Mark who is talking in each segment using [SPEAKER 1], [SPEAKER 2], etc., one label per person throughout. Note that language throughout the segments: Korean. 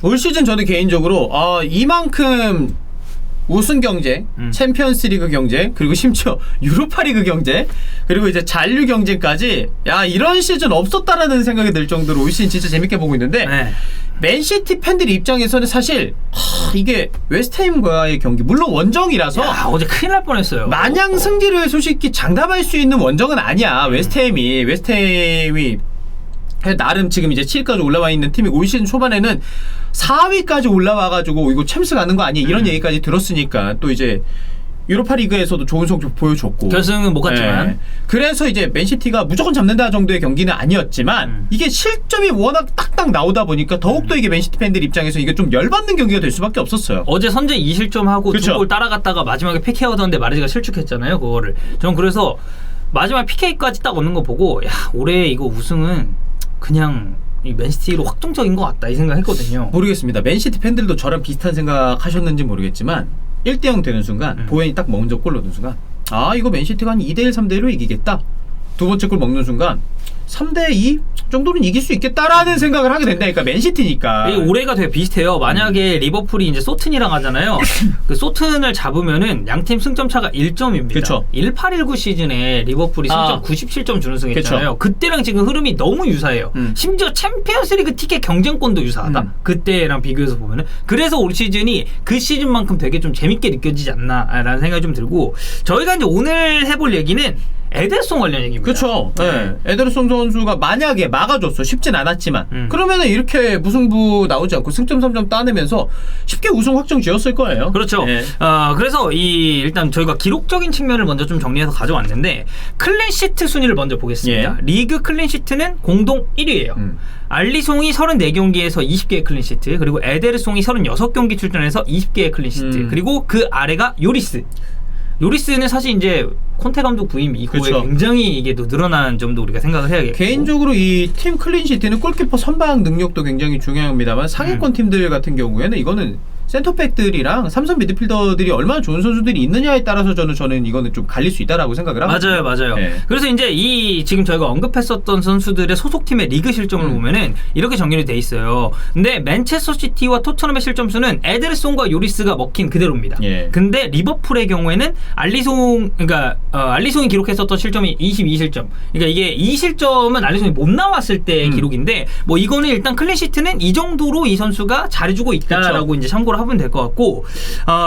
[SPEAKER 1] 올 시즌 저는 개인적으로 이만큼 우승 경쟁, 챔피언스리그 경쟁, 그리고 심지어 유로파리그 경쟁, 그리고 이제 잔류 경쟁까지 이런 시즌 없었다라는 생각이 들 정도로 올 시즌 진짜 재밌게 보고 있는데
[SPEAKER 2] 네.
[SPEAKER 1] 맨시티 팬들 입장에서는 사실 이게 웨스트햄과의 경기 물론 원정이라서
[SPEAKER 2] 어제 큰일 날 뻔했어요.
[SPEAKER 1] 마냥 승기를 솔직히 장담할 수 있는 원정은 아니야. 웨스트햄이 나름 지금 이제 7위까지 올라와 있는 팀이 올 시즌 초반에는 4위까지 올라와가지고 이거 챔스 가는 거 아니야 이런 얘기까지 들었으니까 또 이제 유로파리그에서도 좋은 성적 보여줬고
[SPEAKER 2] 결승은 못 갔지만
[SPEAKER 1] 그래서 이제 맨시티가 무조건 잡는다 정도의 경기는 아니었지만 이게 실점이 워낙 딱딱 나오다 보니까 더욱더 이게 맨시티 팬들 입장에서 이게 좀 열받는 경기가 될 수밖에 없었어요.
[SPEAKER 2] 어제 선제 2실점하고
[SPEAKER 1] 그쵸.
[SPEAKER 2] 2골 따라갔다가 마지막에 PK 얻었는데 마르지가 실축했잖아요. 그거를 전 그래서 마지막 PK까지 딱 얻는 거 보고 올해 이거 우승은 그냥 이 맨시티로 확정적인 것 같다 이 생각했거든요.
[SPEAKER 1] 모르겠습니다. 맨시티 팬들도 저랑 비슷한 생각하셨는지 모르겠지만 1대0 되는 순간 보엔이 딱 먼저 골 넣는 순간 이거 맨시티가 한 2대1 3대1로 이기겠다. 두 번째 골 먹는 순간 3대2 정도는 이길 수 있겠다라는 생각을 하게 된다니까. 맨시티니까.
[SPEAKER 2] 올해가 되게 비슷해요. 만약에 리버풀이 이제 소튼이랑 하잖아요. 그 소튼을 잡으면은 양팀 승점 차가 1점입니다.
[SPEAKER 1] 그쵸.
[SPEAKER 2] 18-19 시즌에 리버풀이 승점 97점 준우승했잖아요. 그때랑 지금 흐름이 너무 유사해요. 심지어 챔피언스리그 티켓 경쟁권도 유사하다. 그때랑 비교해서 보면은. 그래서 올 시즌이 그 시즌만큼 되게 좀 재밌게 느껴지지 않나라는 생각이 좀 들고, 저희가 이제 오늘 해볼 얘기는 에데르송 관련 얘기입니다.
[SPEAKER 1] 그렇죠. 네. 에데르송 선수가 만약에 막아줬어. 쉽진 않았지만 그러면은 이렇게 무승부 나오지 않고 승점 3점 따내면서 쉽게 우승 확정 지었을 거예요.
[SPEAKER 2] 그렇죠.
[SPEAKER 1] 네.
[SPEAKER 2] 그래서 일단 저희가 기록적인 측면을 먼저 좀 정리해서 가져왔는데, 클린시트 순위를 먼저 보겠습니다. 리그 클린시트는 공동 1위예요. 알리송이 34경기에서 20개의 클린시트, 그리고 에데르송이 36경기 출전해서 20개의 클린시트, 그리고 그 아래가 요리스는 사실 이제 콘테 감독 부임 이후에
[SPEAKER 1] 그쵸.
[SPEAKER 2] 굉장히 이게 또 늘어난 점도 우리가 생각을 해야겠고,
[SPEAKER 1] 개인적으로 이 팀 클린시트는 골키퍼 선방 능력도 굉장히 중요합니다만 상위권 팀들 같은 경우에는 이거는 센터백들이랑 삼선 미드필더들이 얼마나 좋은 선수들이 있느냐에 따라서 저는 이거는 좀 갈릴 수 있다라고 생각을 합니다. 맞아요.
[SPEAKER 2] 네. 그래서 이제 지금 저희가 언급했었던 선수들의 소속팀의 리그 실점을 보면은 이렇게 정렬이 돼 있어요. 근데 맨체스터 시티와 토트넘의 실점수는 에데르송과 요리스가 먹힌 그대로입니다. 근데 리버풀의 경우에는 알리송이 기록했었던 실점이 22실점. 그러니까 이게 2실점은 알리송이 못 나왔을 때의 기록인데, 뭐 이거는 일단 클린시트는 이 정도로 이 선수가 잘해주고 있다라고 이제 참고를 하면 될 것 같고,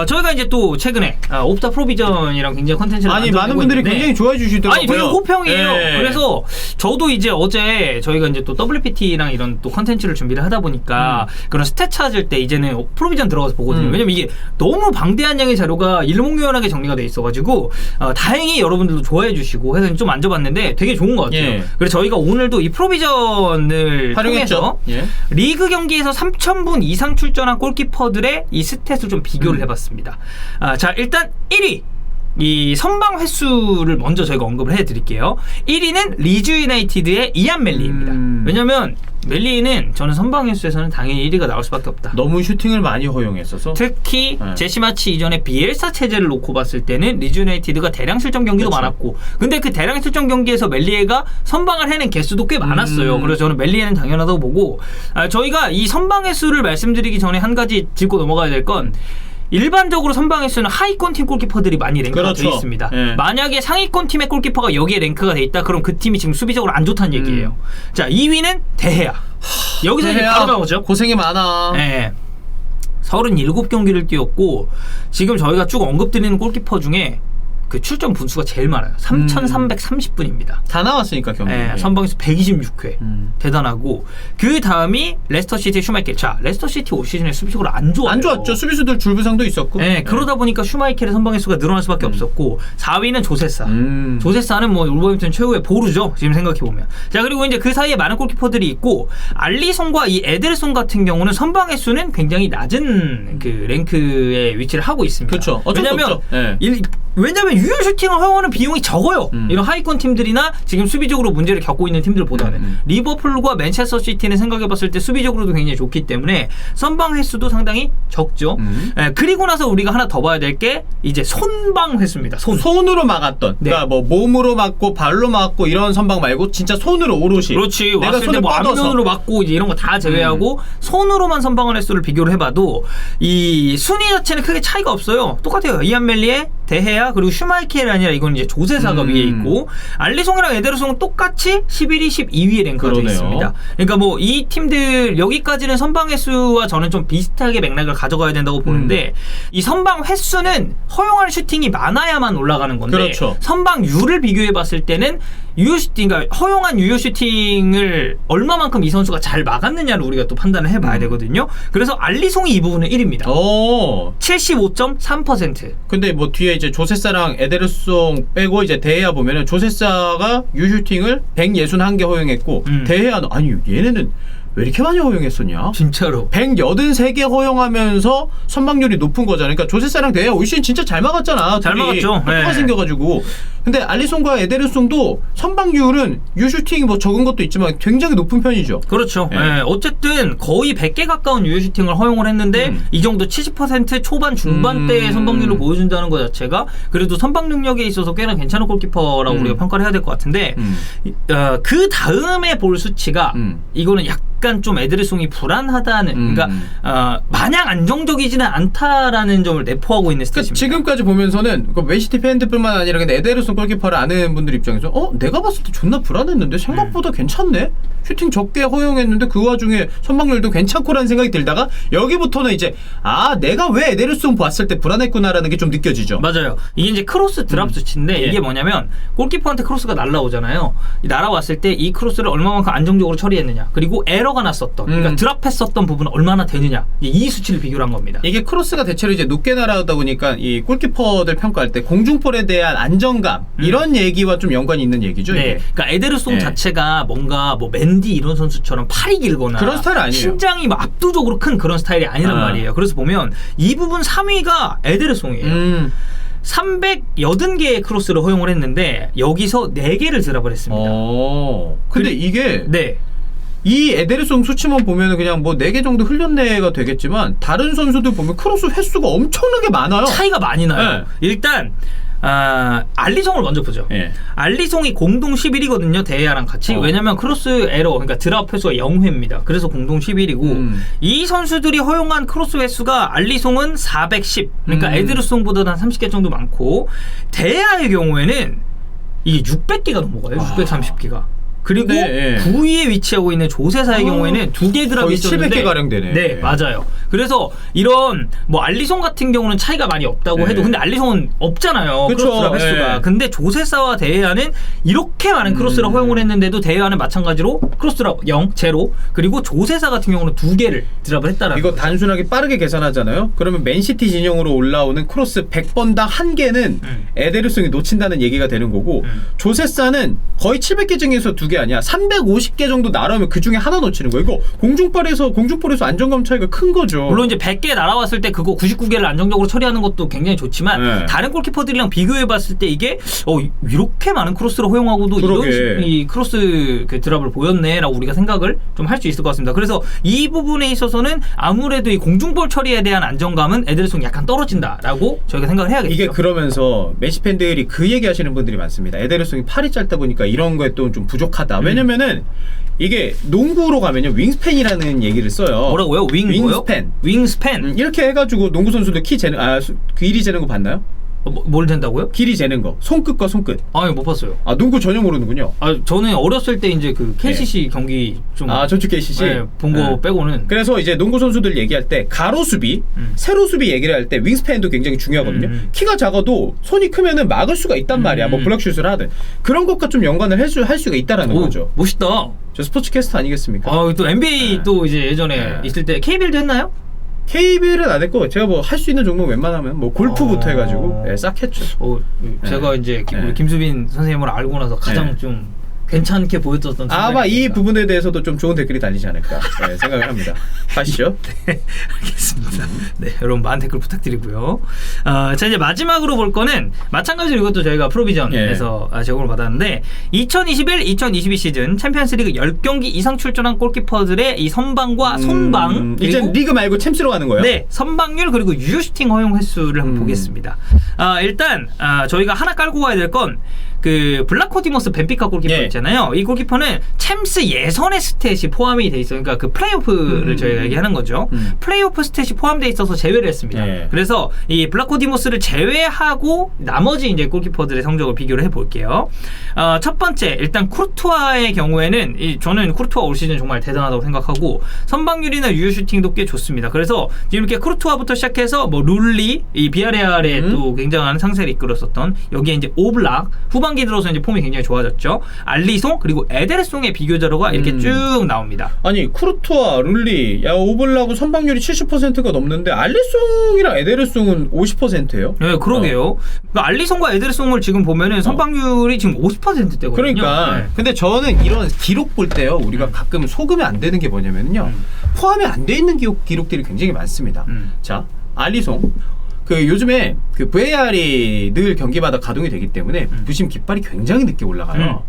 [SPEAKER 2] 저희가 이제 또 최근에 옵타 프로비전이랑 굉장히 컨텐츠를
[SPEAKER 1] 많은 분들이 굉장히 좋아해 주시더라고요.
[SPEAKER 2] 되게 호평이에요. 그래서 저도 이제 어제 저희가 이제 또 WPT랑 이런 또 컨텐츠를 준비를 하다 보니까 그런 스탯 찾을 때 이제는 프로비전 들어가서 보거든요. 왜냐면 이게 너무 방대한 양의 자료가 일목요연하게 정리가 돼 있어가지고 다행히 여러분들도 좋아해 주시고 해서 좀 앉아봤는데 되게 좋은 것 같아요. 그래서 저희가 오늘도 이 프로비전을 통해서 리그 경기에서 3,000분 이상 출전한 골키퍼들의 이 스탯을 좀 비교를 해봤습니다. 자, 일단 1위 이 선방 횟수를 먼저 저희가 언급을 해드릴게요. 1위는 리즈 유나이티드의 이안 멜리입니다. 왜냐면 멜리는 저는 선방 횟수에서는 당연히 1위가 나올 수밖에 없다.
[SPEAKER 1] 너무 슈팅을 많이 허용했어서, 특히
[SPEAKER 2] 제시마치 이전에 비엘사 체제를 놓고 봤을 때는 리즈 유나이티드가 대량 실점 경기도 많았고, 근데 그 대량 실점 경기에서 멜리에가 선방을 해낸 개수도 꽤 많았어요. 그래서 저는 멜리에는 당연하다고 보고, 저희가 이 선방 횟수를 말씀드리기 전에 한 가지 짚고 넘어가야 될 건, 일반적으로 선방 횟수는 하위권 팀 골키퍼들이 많이 랭크가 되어 있습니다. 만약에 상위권 팀의 골키퍼가 여기에 랭크가 돼 있다, 그럼 그 팀이 지금 수비적으로 안 좋다는 얘기예요. 자, 2위는 데헤야. 여기서 이제 바로 나오죠.
[SPEAKER 1] 고생이 많아.
[SPEAKER 2] 37경기를 뛰었고, 지금 저희가 쭉 언급드리는 골키퍼 중에 그 출전 분수가 제일 많아요. 3,330분입니다.
[SPEAKER 1] 다 나왔으니까 경기.
[SPEAKER 2] 선방에서 126회. 대단하고, 그 다음이 레스터시티 슈마이켈. 자, 레스터시티 올 시즌에 수비적으로 안 좋아요.
[SPEAKER 1] 안 좋았죠. 수비수들 줄부상도 있었고.
[SPEAKER 2] 그러다 보니까 슈마이켈의 선방 횟수가 늘어날 수밖에 없었고, 4위는 조세사. 조세사는 뭐 울버햄튼 최후의 보루죠, 지금 생각해보면. 자, 그리고 이제 그 사이에 많은 골키퍼들이 있고, 알리송과 이 에데르송 같은 경우는 선방 횟수는 굉장히 낮은 그 랭크에 위치를 하고 있습니다.
[SPEAKER 1] 그렇죠.
[SPEAKER 2] 왜냐면 왜냐면 유효 슈팅을 허용하는 비용이 적어요. 이런 하위권 팀들이나 지금 수비적으로 문제를 겪고 있는 팀들보다는 리버풀과 맨체스터 시티는 생각해봤을 때 수비적으로도 굉장히 좋기 때문에 선방 횟수도 상당히 적죠. 그리고 나서 우리가 하나 더 봐야 될 게 이제 손방 횟수입니다.
[SPEAKER 1] 손으로 막았던.
[SPEAKER 2] 네.
[SPEAKER 1] 그러니까 뭐 몸으로 막고 발로 막고 이런 선방 말고 진짜 손으로 오롯이.
[SPEAKER 2] 그렇지.
[SPEAKER 1] 내가
[SPEAKER 2] 왔을 때 뭐 앞면으로 막고 이제 이런 거 다 제외하고 손으로만 선방한 횟수를 비교를 해봐도 이 순위 자체는 크게 차이가 없어요. 똑같아요. 이안 멜리에 데헤야 그리고 슈마이켈이 아니라 이건 이제 조세사가 위에 있고 알리송이랑 에데르송은 똑같이 11위, 12위에 랭크가 되어 있습니다. 그러니까 뭐 이 팀들 여기까지는 선방 횟수와 저는 좀 비슷하게 맥락을 가져가야 된다고 보는데 이 선방 횟수는 허용하는 슈팅이 많아야만 올라가는 건데
[SPEAKER 1] 그렇죠.
[SPEAKER 2] 선방률을 비교해봤을 때는 유효 슈팅, 그러니까 허용한 유효 슈팅을 얼마만큼 이 선수가 잘 막았느냐를 우리가 또 판단을 해봐야 되거든요. 그래서 알리송이 이 부분은 1위입니다. 75.3%.
[SPEAKER 1] 근데 뭐 뒤에 이제 조세사랑 에데르송 빼고 이제 데헤야 보면은 조세사가 유슈팅을 161개 허용했고 데헤야는 아니 얘네는 왜 이렇게 많이 허용했었냐?
[SPEAKER 2] 진짜로
[SPEAKER 1] 183개 허용하면서 선방률이 높은 거잖아. 그러니까 조세사랑 데헤야 올 시즌 진짜 잘 막았잖아.
[SPEAKER 2] 잘 막았죠.
[SPEAKER 1] 똑같이
[SPEAKER 2] 네.
[SPEAKER 1] 생겨가지고. 근데 알리송과 에데르송도 선방률은 유슈팅이 뭐 적은 것도 있지만 굉장히 높은 편이죠.
[SPEAKER 2] 그렇죠.
[SPEAKER 1] 네.
[SPEAKER 2] 네. 어쨌든 거의 100개 가까운 유효 슈팅을 허용을 했는데 이 정도 70% 초반 중반대의 선방률을 보여준다는 것 자체가 그래도 선방 능력에 있어서 꽤나 괜찮은 골키퍼라고 우리가 평가를 해야 될 것 같은데 그 다음에 볼 수치가 이거는 약간 좀 에데르송이 불안하다는 그러니까 마냥 안정적이지는 않다라는 점을 내포하고 있는 스탯입니다.
[SPEAKER 1] 지금까지 보면서는 맨시티 팬들뿐만 아니라 근데 에데르송 골키퍼를 아는 분들 입장에서 내가 봤을 때 존나 불안했는데 생각보다 괜찮네? 슈팅 적게 허용했는데 그 와중에 선방률도 괜찮고라는 생각이 들다가 여기부터는 이제 내가 왜 에데르송 봤을 때 불안했구나라는 게 좀 느껴지죠.
[SPEAKER 2] 맞아요. 이게 이제 크로스 드랍 수치인데 이게 뭐냐면 골키퍼한테 크로스가 날라오잖아요. 날아왔을 때 이 크로스를 얼마만큼 안정적으로 처리했느냐 그리고 에러가 났었던 그러니까 드랍했었던 부분은 얼마나 되느냐 이 수치를 비교를 한 겁니다.
[SPEAKER 1] 이게 크로스가 대체로 이제 높게 날아오다 보니까 이 골키퍼들 평가할 때 공중볼에 대한 안정감 이런 얘기와 좀 연관이 있는 얘기죠.
[SPEAKER 2] 네.
[SPEAKER 1] 이게.
[SPEAKER 2] 그러니까 에데르송 자체가 뭔가 뭐 맨디 이런 선수처럼 팔이 길거나
[SPEAKER 1] 그런 스타일 아니에요.
[SPEAKER 2] 신장이 뭐 압도적으로 큰 그런 스타일이 아니란 말이에요. 그래서 보면 이 부분 3위가 에데르송이에요. 380개의 크로스를 허용을 했는데 여기서 4개를 드랍을 했습니다.
[SPEAKER 1] 근데 이게
[SPEAKER 2] 네.
[SPEAKER 1] 이 에데르송 수치만 보면은 그냥 뭐 4개 정도 흘렸네가 되겠지만 다른 선수들 보면 크로스 횟수가 엄청나게 많아요.
[SPEAKER 2] 차이가 많이 나요.
[SPEAKER 1] 네.
[SPEAKER 2] 일단 알리송을 먼저 보죠.
[SPEAKER 1] 네.
[SPEAKER 2] 알리송이 공동 11위거든요. 데헤야랑 같이. 왜냐면 크로스 에러, 그러니까 드랍 횟수가 0회입니다. 그래서 공동 11위고 이 선수들이 허용한 크로스 횟수가 알리송은 410. 그러니까 에드르송보다 한 30개 정도 많고 데헤야의 경우에는 이게 600개가 넘어가요. 630개가. 그리고
[SPEAKER 1] 근데,
[SPEAKER 2] 9위에 위치하고 있는 조세사의 경우에는 2개 드랍이 있었는데
[SPEAKER 1] 700개 가량 되네.
[SPEAKER 2] 네, 맞아요. 그래서 이런 뭐 알리송 같은 경우는 차이가 많이 없다고 해도 근데 알리송은 없잖아요.
[SPEAKER 1] 그쵸.
[SPEAKER 2] 크로스 드랍 횟수가. 근데 조세사와 데헤야는 이렇게 많은 크로스를 허용을 했는데도 데헤야는 마찬가지로 크로스 드랍 0, 제로. 그리고 조세사 같은 경우는 2개를 드랍을 했다라는
[SPEAKER 1] 이거
[SPEAKER 2] 거죠.
[SPEAKER 1] 단순하게 빠르게 계산하잖아요. 그러면 맨시티 진영으로 올라오는 크로스 100번당 1개는 에데르송이 놓친다는 얘기가 되는 거고 조세사는 거의 700개 중에서 2개 아니야. 350개 정도 날아오면 그 중에 하나 놓치는 거야. 이거 공중볼에서 안정감 차이가 큰 거죠.
[SPEAKER 2] 물론 이제 100개 날아왔을 때 그거 99개를 안정적으로 처리하는 것도 굉장히 좋지만 다른 골키퍼들이랑 비교해봤을 때 이게 이렇게 많은 크로스를 허용하고도 이런 이 크로스 그 드랍을 보였네라고 우리가 생각을 좀 할 수 있을 것 같습니다. 그래서 이 부분에 있어서는 아무래도 이 공중볼 처리에 대한 안정감은 에데르송이 약간 떨어진다라고 저희가 생각을 해야겠죠.
[SPEAKER 1] 이게 그러면서 메시 팬들이 그 얘기 하시는 분들이 많습니다. 에데르송이 팔이 짧다 보니까 이런 거에 또 좀 부족하다. 왜냐면은 이게 농구로 가면요 윙스팬이라는 얘기를 써요.
[SPEAKER 2] 뭐라고요?
[SPEAKER 1] 윙스팬.
[SPEAKER 2] 윙스팬.
[SPEAKER 1] 이렇게 해가지고 농구 선수들 키 재는 길이 재는 거 봤나요?
[SPEAKER 2] 뭘 된다고요?
[SPEAKER 1] 길이 재는 거. 손끝과 손끝.
[SPEAKER 2] 아니 못 봤어요.
[SPEAKER 1] 농구 전혀 모르는군요.
[SPEAKER 2] 저는 어렸을 때 이제 그 KCC 경기 좀
[SPEAKER 1] 저축 KCC
[SPEAKER 2] 본 거 빼고는.
[SPEAKER 1] 그래서 이제 농구 선수들 얘기할 때 가로 수비, 세로 수비 얘기를 할 때 윙스팬도 굉장히 중요하거든요. 키가 작아도 손이 크면은 막을 수가 있단 말이야. 뭐 블럭슛을 하든 그런 것과 좀 연관을 할 수가 있다라는 거죠.
[SPEAKER 2] 멋있다.
[SPEAKER 1] 저 스포츠 캐스터 아니겠습니까?
[SPEAKER 2] 또 NBA 또 이제 예전에 있을 때 KBL도 했나요?
[SPEAKER 1] KBL은 안 했고 제가 뭐 할 수 있는 종목 웬만하면 뭐 골프부터 해가지고 싹 했죠.
[SPEAKER 2] 제가 이제 우리 김수빈 선생님을 알고 나서 가장 좀 괜찮게 보였었던
[SPEAKER 1] 아마 이
[SPEAKER 2] 순간입니다.
[SPEAKER 1] 부분에 대해서도 좀 좋은 댓글이 달리지 않을까 생각을 합니다. 가시죠.
[SPEAKER 2] 네, 알겠습니다. 네, 여러분 많은 댓글 부탁드리고요. 자, 이제 마지막으로 볼 거는 마찬가지로 이것도 저희가 프로비전에서 제공을 받았는데 2021-2022 시즌 챔피언스리그 10경기 이상 출전한 골키퍼들의 이 선방과 손방
[SPEAKER 1] 이제
[SPEAKER 2] 그리고
[SPEAKER 1] 리그 말고 챔스로 가는 거예요?
[SPEAKER 2] 네, 선방률 그리고 유효슈팅 허용 횟수를 한번 보겠습니다. 일단 저희가 하나 깔고 가야 될 건 그 블라코디모스 벤피카 골키퍼
[SPEAKER 1] 예.
[SPEAKER 2] 있잖아요. 이 골키퍼는 챔스 예선의 스탯이 포함이 돼 있어요. 그러니까 그 플레이오프를 저희가 얘기하는 거죠. 플레이오프 스탯이 포함돼 있어서 제외를 했습니다.
[SPEAKER 1] 예.
[SPEAKER 2] 그래서 이 블라코디모스를 제외하고 나머지 이제 골키퍼들의 성적을 비교를 해볼게요. 첫 번째 일단 쿠르투아의 경우에는 저는 쿠르투아 올 시즌 정말 대단하다고 생각하고 선방률이나 유효 슈팅도 꽤 좋습니다. 그래서 지금 이렇게 쿠르투아부터 시작해서 뭐 룰리, 이 비아레알의 또 굉장한 상세를 이끌었었던 여기에 이제 오블락 후반기 들어서 이제 폼이 굉장히 좋아졌죠. 알리송 그리고 에데르송의 비교 자료가 이렇게 쭉 나옵니다.
[SPEAKER 1] 아니 쿠르투아, 룰리, 오블라고 선방률이 70%가 넘는데 알리송이랑 에데르송은 50%예요?
[SPEAKER 2] 네, 그러게요. 그러니까 알리송과 에데르송을 지금 보면은 선방률이 지금 50%대거든요.
[SPEAKER 1] 그러니까
[SPEAKER 2] 네.
[SPEAKER 1] 근데 저는 이런 기록 볼 때요 우리가 가끔 속으면 안 되는 게 뭐냐면요 포함이 안 돼 있는 기록들이 굉장히 많습니다. 자, 알리송 그 요즘에 그 VAR이 늘 경기마다 가동이 되기 때문에 부심 깃발이 굉장히 늦게 올라가요.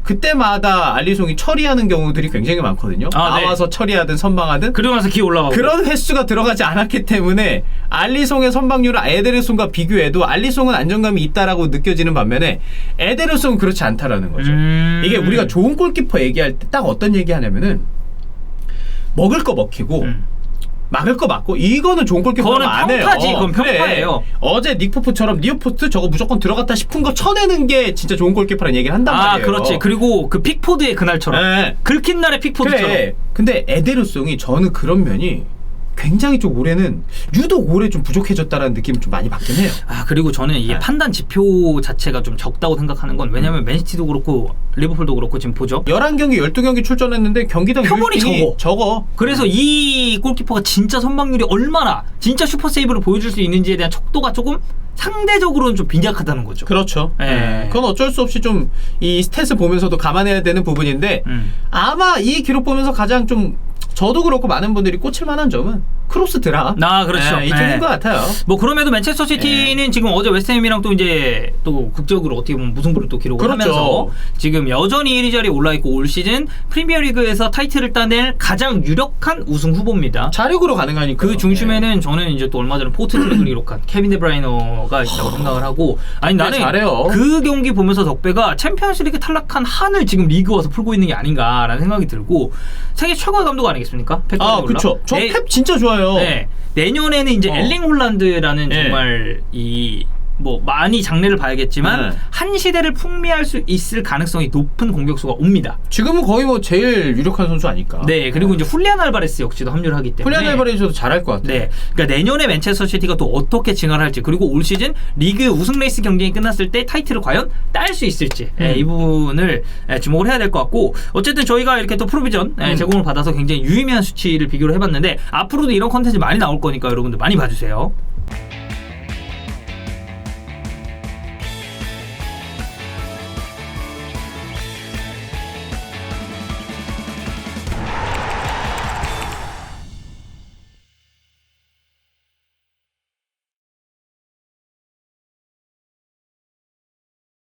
[SPEAKER 1] 그때마다 알리송이 처리하는 경우들이 굉장히 많거든요. 나와서 처리하든 선방하든
[SPEAKER 2] 그러고 나서 기어 올라가고
[SPEAKER 1] 그런 횟수가 들어가지 않았기 때문에 알리송의 선방률을 에데르송과 비교해도 알리송은 안정감이 있다라고 느껴지는 반면에 에데르송은 그렇지 않다라는 거죠. 이게 우리가 좋은 골키퍼 얘기할 때 딱 어떤 얘기 하냐면은 먹을 거 먹히고 막을 거 맞고 이거는 좋은 골키퍼는 안 해요.
[SPEAKER 2] 평타지. 그건 평타예요.
[SPEAKER 1] 어제 닉포프처럼 니어포스트 저거 무조건 들어갔다 싶은 거 쳐내는 게 진짜 좋은 골키퍼라는 얘기를 한단 말이에요.
[SPEAKER 2] 그렇지. 그리고 그 픽포드의 그날처럼
[SPEAKER 1] 네.
[SPEAKER 2] 긁힌 날의 픽포드처럼.
[SPEAKER 1] 그래. 근데 에데르송이 저는 그런 면이 굉장히 좀 올해는 유독 올해 좀 부족해졌다라는 느낌을 좀 많이 받긴 해요.
[SPEAKER 2] 그리고 저는 이게 판단 지표 자체가 좀 적다고 생각하는 건 왜냐면 맨시티도 그렇고 리버풀도 그렇고 지금 보죠.
[SPEAKER 1] 11경기, 12경기 출전했는데 경기당
[SPEAKER 2] 표본이
[SPEAKER 1] 적어.
[SPEAKER 2] 그래서 이 골키퍼가 진짜 선방률이 얼마나 진짜 슈퍼 세이브를 보여줄 수 있는지에 대한 척도가 조금 상대적으로는 좀 빈약하다는 거죠.
[SPEAKER 1] 그렇죠.
[SPEAKER 2] 네.
[SPEAKER 1] 그건 어쩔 수 없이 좀 이 스탯을 보면서도 감안해야 되는 부분인데 아마 이 기록 보면서 가장 좀 저도 그렇고 많은 분들이 꽂힐 만한 점은 크로스 드랍.
[SPEAKER 2] 그렇죠.
[SPEAKER 1] 이쪽인 것 같아요.
[SPEAKER 2] 뭐 그럼에도 맨체스터 시티는 지금 어제 웨스트햄이랑 또 이제 또 극적으로 어떻게 보면 무승부를 또 기록을
[SPEAKER 1] 그렇죠.
[SPEAKER 2] 하면서 지금 여전히 1위 자리에 올라 있고 올 시즌 프리미어리그에서 타이틀을 따낼 가장 유력한 우승 후보입니다.
[SPEAKER 1] 자력으로 가능하니까.
[SPEAKER 2] 그 중심에는 저는 이제 또 얼마 전에 포트트랙을 기록한 케빈 데브라이너가 있다고 생각을 하고 나는
[SPEAKER 1] 잘해요.
[SPEAKER 2] 그 경기 보면서 덕배가 챔피언스리그 탈락한 한을 지금 리그 와서 풀고 있는 게 아닌가라는 생각이 들고 세계 최고의 감독 아니겠습니까? 펩 가디올라.
[SPEAKER 1] 그쵸. 저 펩 진짜 좋아요.
[SPEAKER 2] 네. 내년에는 이제 엘링 홀란드라는 정말 뭐 많이 장래를 봐야겠지만 한 시대를 풍미할 수 있을 가능성이 높은 공격수가 옵니다.
[SPEAKER 1] 지금은 거의 뭐 제일 유력한 선수 아닐까.
[SPEAKER 2] 네, 그리고 이제 훌리안 알바레스 역시도 합류를 하기 때문에
[SPEAKER 1] 훌리안 알바레스도 잘할 것 같아요.
[SPEAKER 2] 네, 그러니까 내년에 맨체스터 시티가 또 어떻게 진화할지 그리고 올 시즌 리그 우승 레이스 경쟁이 끝났을 때 타이틀을 과연 딸 수 있을지 이 부분을 주목을 해야 될 것 같고 어쨌든 저희가 이렇게 또 프로비전 제공을 받아서 굉장히 유의미한 수치를 비교를 해봤는데 앞으로도 이런 컨텐츠 많이 나올 거니까 여러분들 많이 봐주세요.